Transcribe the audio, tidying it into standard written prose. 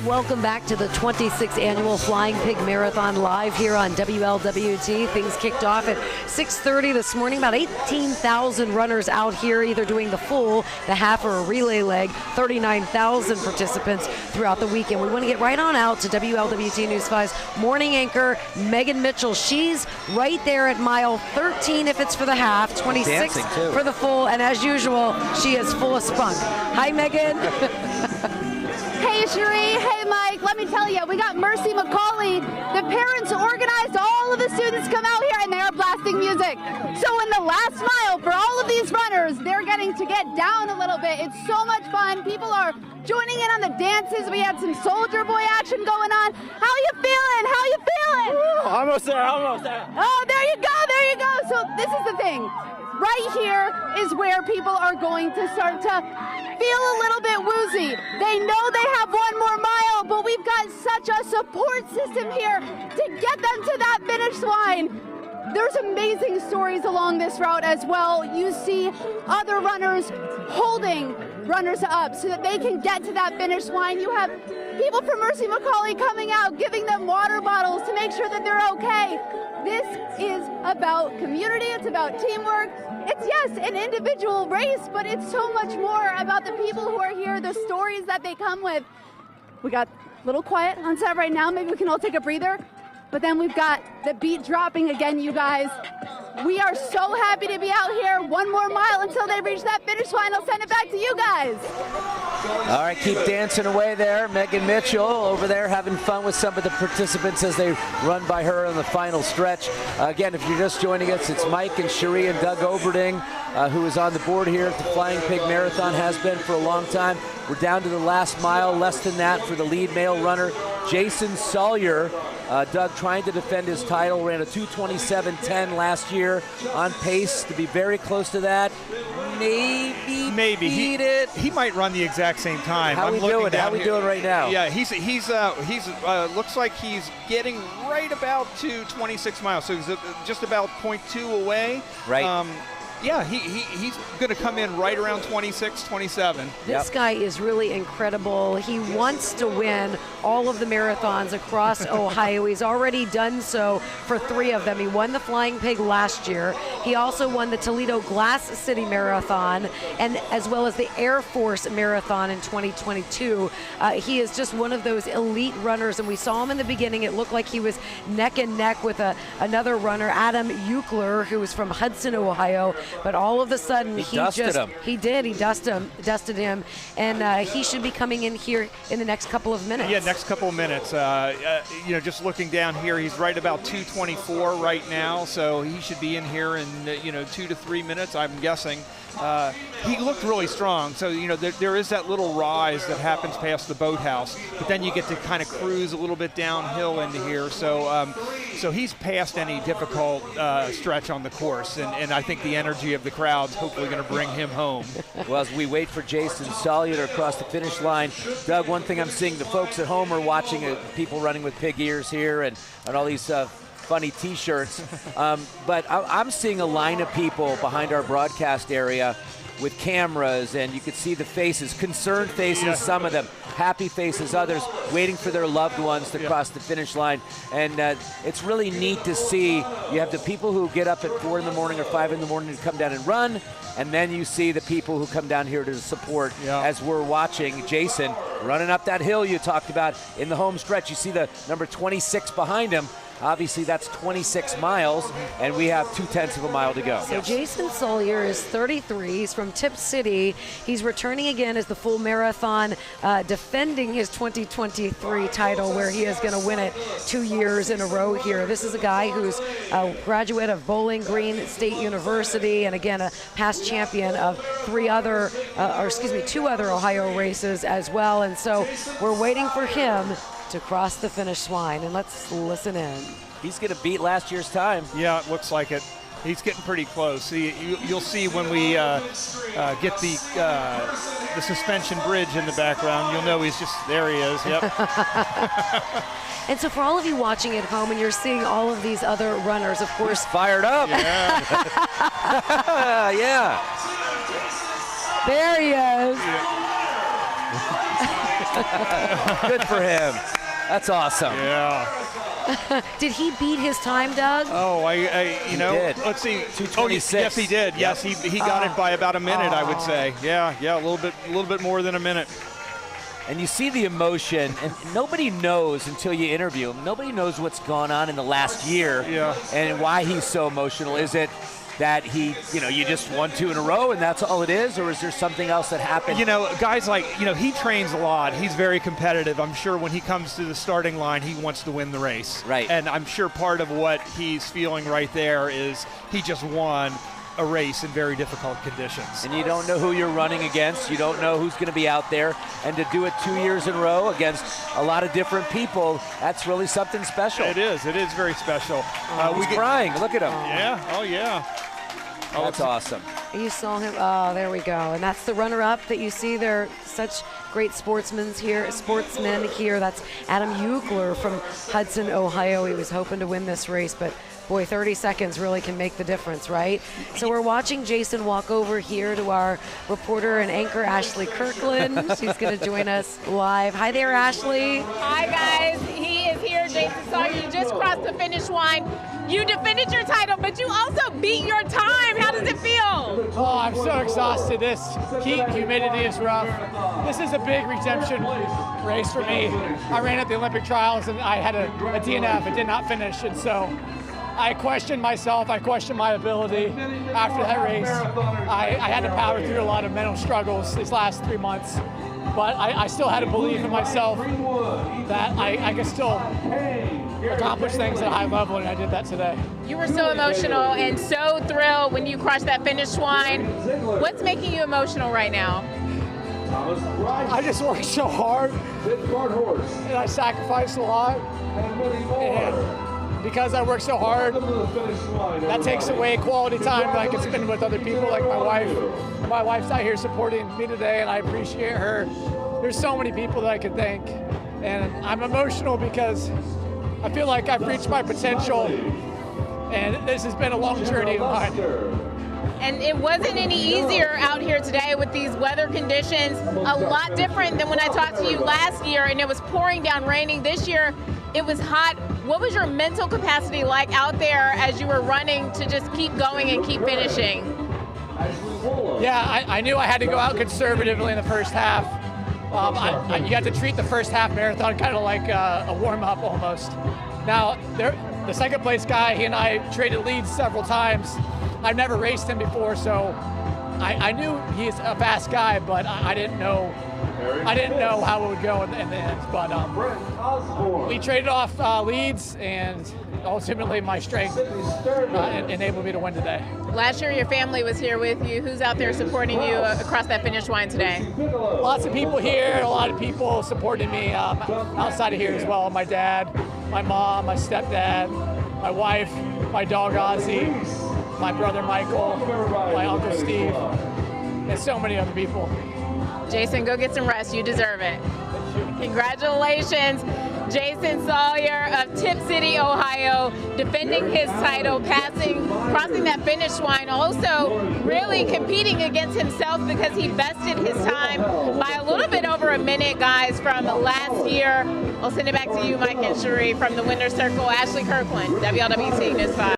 welcome back to the 26th Annual Flying Pig Marathon live here on WLWT. Things kicked off at 6:30 this morning. About 18,000 runners out here, either doing the full, the half, or a relay leg. 39,000 participants throughout the weekend. We want to get right on out to WLWT News 5's morning anchor, Megan Mitchell. She's right there at mile 13 if it's for the half, 26 for the full, and as usual, she is full of spunk. Hi, Megan. Hey, Cherie. Hey, Mike. Let me tell you, we got Mercy McCauley. The parents organized all of the students come out here, and they are blasting music. So in the last mile, for all of these runners, they're getting to get down a little bit. It's so much fun. People are joining in on the dances. We had some Soldier Boy action going on. How you feeling? How you feeling? Ooh, almost there, almost there. Oh, there you go, there you go. So this is the thing. Right here is where people are going to start to feel a little bit woozy. They know they have one more mile, but we've got such a support system here to get them to that finish line. There's amazing stories along this route as well. You see other runners holding runners up so that they can get to that finish line. You have people from Mercy McCauley coming out, giving them water bottles to make sure that they're okay. This is about community, it's about teamwork. It's, yes, an individual race, but it's so much more about the people who are here, the stories that they come with. We got a little quiet on set right now. Maybe we can all take a breather. But then we've got the beat dropping again, you guys. We are so happy to be out here. One more mile until they reach that finish line. I'll send it back to you guys. All right, keep dancing away there. Megan Mitchell over there having fun with some of the participants as they run by her on the final stretch. Again, if you're just joining us, it's Mike and Cherie and Doug Oberding, who is on the board here at the Flying Pig Marathon, has been for a long time. We're down to the last mile, less than that for the lead male runner, Jason Salyer. Doug trying to defend his title, ran a 2:27.10 last year, on pace to be very close to that. Maybe beat it. He might run the exact same time. How we doing? How we doing right now? Yeah, he's looks like he's getting right about to 26 miles, so he's just about 0.2 away. Right. Yeah, he's going to come in right around 26, 27. This guy is really incredible. He wants to win all of the marathons across Ohio. He's already done so for 3 of them. He won the Flying Pig last year. He also won the Toledo Glass City Marathon, and as well as the Air Force Marathon in 2022. He is just one of those elite runners, and we saw him in the beginning. It looked like he was neck and neck with another runner, Adam Euchler, who was from Hudson, Ohio. But all of a sudden, he dusted him, and he should be coming in here in the next couple of minutes. Yeah, next couple of minutes. Just looking down here, he's right about 2:24 right now, so he should be in here in 2 to 3 minutes, I'm guessing. He looked really strong, so there is that little rise that happens past the boathouse, but then you get to kind of cruise a little bit downhill into here. So he's past any difficult stretch on the course, and I think the energy of the crowd's hopefully going to bring him home. Well, as we wait for Jason Salyer to cross the finish line, Doug, one thing I'm seeing, the folks at home are watching people running with pig ears here and all these funny T-shirts, but I'm seeing a line of people behind our broadcast area with cameras, and you could see the faces, concerned faces, some of them, happy faces, others waiting for their loved ones to cross the finish line. And it's really neat to see. You have the people who get up at 4 in the morning or 5 in the morning to come down and run, and then you see the people who come down here to support as we're watching Jason running up that hill you talked about in the home stretch. You see the number 26 behind him. Obviously, that's 26 miles, and we have 0.2 of a mile to go. So Jason Salyer is 33. He's from Tip City. He's returning again as the full marathon, defending his 2023 title, where he is going to win it 2 years in a row here. This is a guy who's a graduate of Bowling Green State University, and again, a past champion of 2 other Ohio races as well. And so we're waiting for him to cross the finish line, and let's listen in. He's going to beat last year's time. Yeah, it looks like it. He's getting pretty close. You'll see when we get the suspension bridge in the background, you'll know he's just, there he is, yep. And so for all of you watching at home, and you're seeing all of these other runners, of course. He's fired up. Yeah. Yeah. There he is. Yeah. Good for him. That's awesome. Yeah. Did he beat his time, Doug? Oh, you know, did. let's see. 2:26. Yes, he did. Yes, he got it by about a minute, I would say. Yeah, a little bit more than a minute. And you see the emotion, and nobody knows until you interview him. Nobody knows what's gone on in the last year and why he's so emotional. Is it that you just won 2 in a row and that's all it is, or is there something else that happened? You know, guys like, he trains a lot. He's very competitive. I'm sure when he comes to the starting line, he wants to win the race. Right. And I'm sure part of what he's feeling right there is he just won a race in very difficult conditions. And you don't know who you're running against. You don't know who's going to be out there. And to do it 2 years in a row against a lot of different people, that's really something special. It is very special. He's crying. Look at him. Yeah. Oh, yeah. That's awesome. You saw him. Oh, there we go. And that's the runner-up that you see. They're such great sportsmen here. That's Adam Ugler from Hudson, Ohio. He was hoping to win this race, but boy, 30 seconds really can make the difference, right? So we're watching Jason walk over here to our reporter and anchor, Ashley Kirkland. She's going to join us live. Hi there, Ashley. Hi, guys. He is here, Jason Salyer. You just crossed the finish line. You defended your title, but you also beat your time. How does it feel? Oh, I'm so exhausted. This heat and humidity is rough. This is a big redemption race for me. I ran at the Olympic trials and I had a DNF. It did not finish, and so I questioned myself. I questioned my ability after that race. I had to power through a lot of mental struggles these last 3 months, but I still had a belief in myself that I could still accomplish things at a high level, and I did that today. You were so emotional and so thrilled when you crossed that finish line. What's making you emotional right now? I just worked so hard, and I sacrificed a lot, and because I work so hard, that takes away quality time that I can spend with other people like my wife. My wife's out here supporting me today, and I appreciate her. There's so many people that I could thank, and I'm emotional because I feel like I've reached my potential, and this has been a long journey of mine. And it wasn't any easier out here today with these weather conditions. A lot different than when I talked to you last year, and it was pouring down, raining. This year, it was hot. What was your mental capacity like out there as you were running to just keep going and keep finishing? Yeah, I knew I had to go out conservatively in the first half. You got to treat the first half marathon kind of like a warm-up almost. Now, the second place guy, he and I traded leads several times. I've never raced him before, so I knew he's a fast guy, but I didn't know how it would go in the end. But we traded off leads, and ultimately my strength enabled me to win today. Last year, your family was here with you. Who's out there supporting you across that finish line today? Lots of people here, a lot of people supporting me outside of here as well. My dad, my mom, my stepdad, my wife, my dog Ozzy, my brother Michael, my uncle Steve, and so many other people. Jason, go get some rest. You deserve it. Congratulations, Jason Salyer of Tip City, Ohio, defending his title, crossing that finish line, also really competing against himself because he bested his time by a little bit over a minute, guys, from last year. I'll send it back to you, Mike and Cherie, from the Winner's Circle. Ashley Kirkland, WLWT News 5.